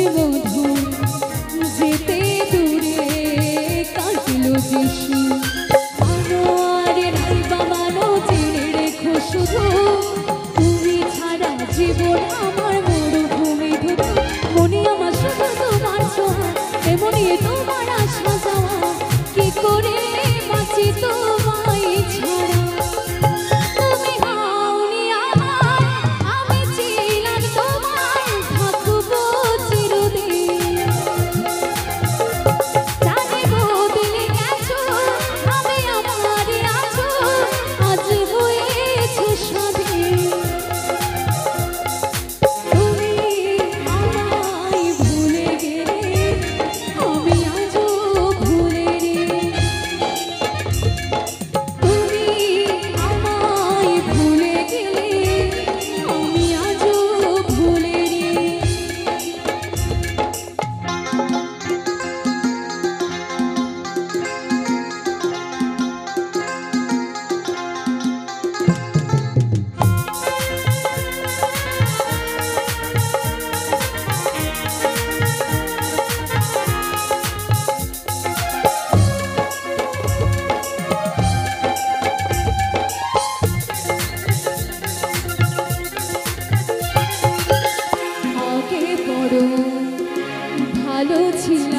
মধুর যেতে দূরে কাটিল যিশু আনোয়ারের বাবানো জেনে রেখো শুধু তুমি ছাড়া জীবন আমার মরুভূমি ধুধু মনে আমার শুধু তোমার ছোঁয়া এমনি তোমার আশা যাওয়া কি করে বাঁচি তোমায় ছাড়া তুমি হওনি আমার আমি ছিলাম তোমার থাকবো চিরদিন জানি বদলে গেছো আমি আমারই আছো আজ হয়েছে স্বাধীন তুমি আমায় ভুলে গেলে আমি আজও ভুলে রে তুমি আমায় ভুলে গেলে আমি আজও ভুলে রে আগে বড় ভালো ছিল